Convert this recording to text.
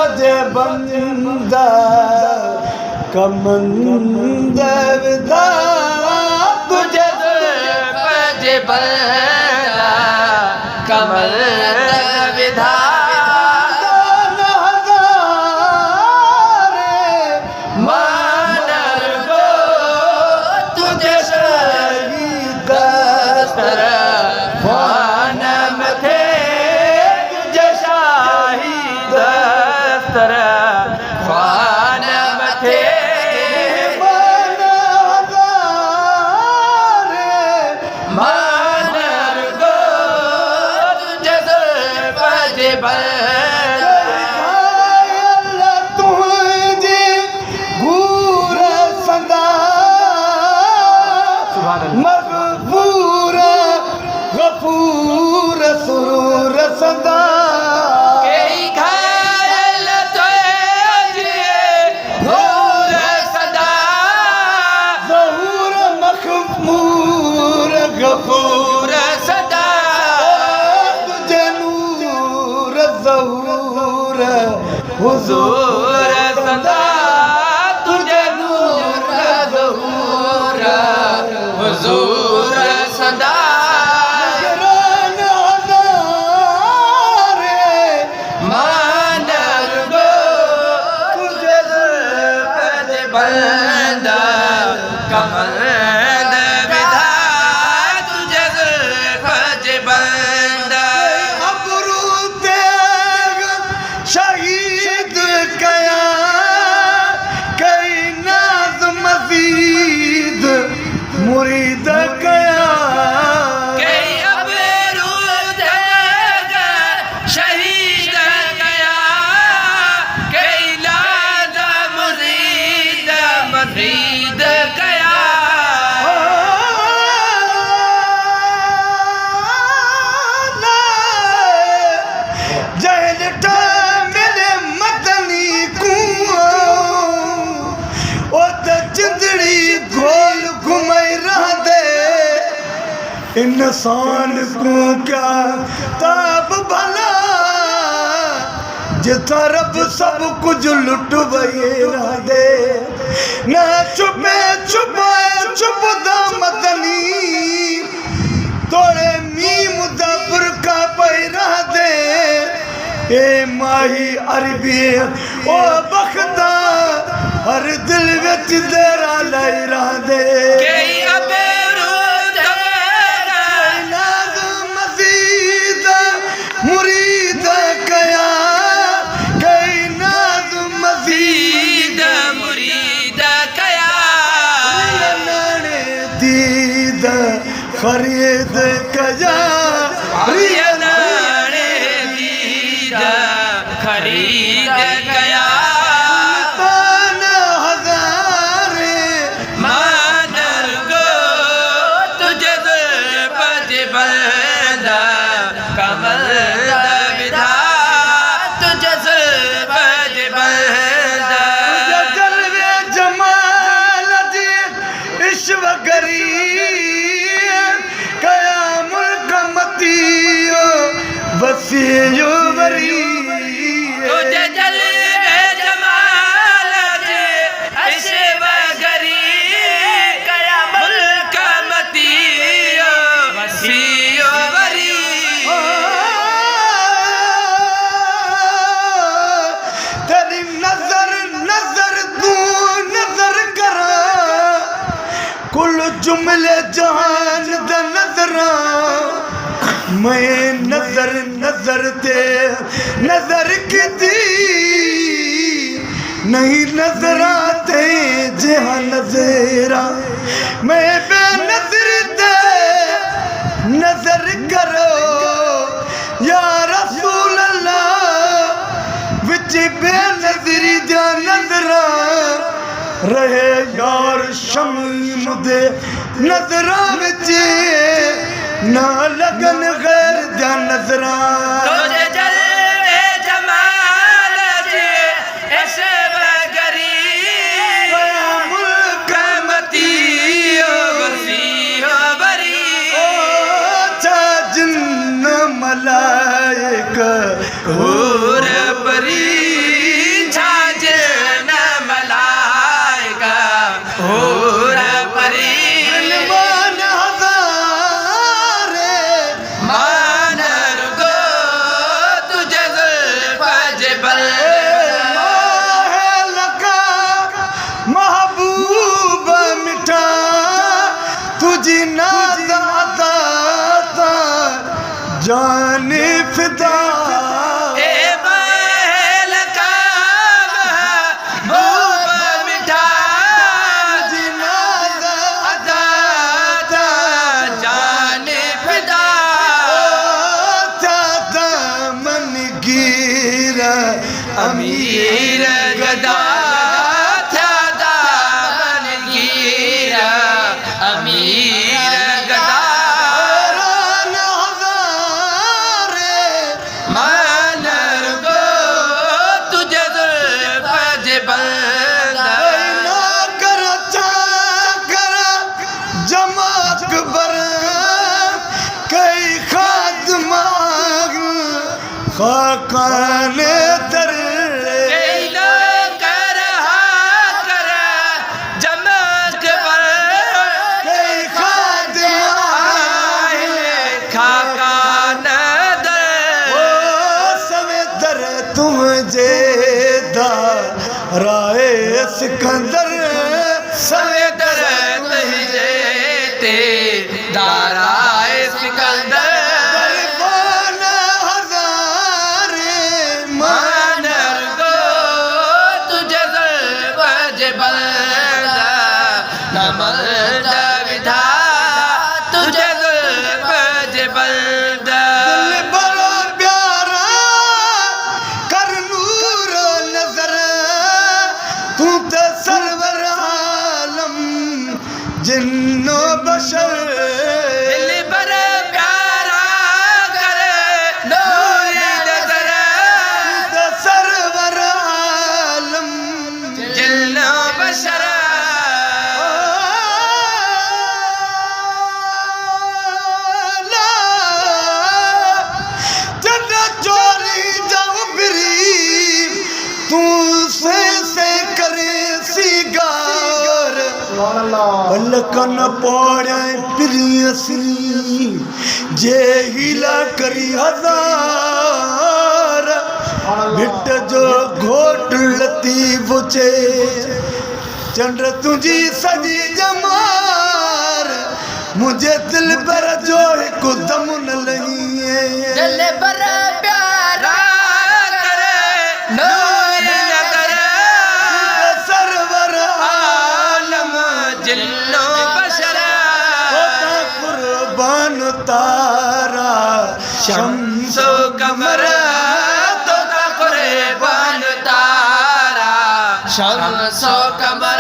पजे बंदा कमंद विदा तुझे पजे बंदा कमल विधा मानर को तुझे शहीद वानम थे तुझे शाहिद वानम थे मानर को तुझे पजे मगफूर गफूर सुरूर सदा कई घायल तो नूर सदा ज़हूर मखमूर गफूर सदा तुझे नूर ज़हूर हुजूर सदा तुझे नूर ज़हूर हुजूर सदा मानर गो तुझे पजे बंदा कमल विधा तुझे पजे बंदा अबरू तेग शहीद कया कई नाज मजीद मुरीद कया कई अबरू तेग शहीद कया कई लाज मुरीद मजीद कया जहलटा मेरे मदनी कुआं ओ त चिंदड़ी गोल घुमाई रहा दे इंसान को क्या ताब भला जिथा रब सब कुछ लुट वही दे न छुपे छुपाए छुपदा मदनी तोड़े मीम दा बुरका पैरा दे ए माही अरबी ओ बखदा हर दिल विच तेरा लहरा दे कई अबरू नाज मजीद मुरीद कया कई नाज मजीद मुरीद कया नाने दीद खरीद कया नाने दीद खरीद गया पान हजारे मानर गो तुझे पजे बंदा कमल विधा तुझे पजे बंदा जलवे जमाल जी ईश्व गरी कया मुल्क मतियो वसियो वरी तुझे जलवे जमाल जे ऐशव गरी कया मुल्क मतियो वसियो वरी तेरी नजर नजर तू नजर करा कुल जुमले जहान दा नजरा मैं नजर नजर ते नजर की नहीं नजर आते जहाँ नजरा मैं बेनजर दे नजर करो या रसूल अल्लाह विच बेनजरी जा नजरा रहे यार शमीम दे नजरा विच ना लगन गैर जा नजरा तुझे जलवे जमाल जे ऐशव गरी मुल्क मतियो वसियो वरी जिन्न मलाइक हूर परी फिदा ए महल का महबूब मिठा जिनादा दादा जान फिदा दादा मन गिरा अमीर गदा दादा मन गिरा अमीर गदा रान हजारे मानर गो तुझे जुल्फ़ बंदा ना कर चाकर जमात बर कई खादमा खाकान दर कई खादमा ओ सवे दर तुम जे दा राय सिकंदर सवे दर दरबान हजारे मान दिल बड़ा प्यारा कर नूर नजर तू ते सरवर आलम जिन्नो बशर ते सरवर आलम चोरी जाओ बिरी तू से करे सिगार पलकन पौड़े प्रियसी जे हिला करी हजार भिट जो घोट लती बुचे चंद्र तुझी सजी जमार मुझे दिल पर जो एक दम न लही सरवर आलम होता कुर्बान तारा शम्सो कमर तो कुर्बान तारा शम्सो कमर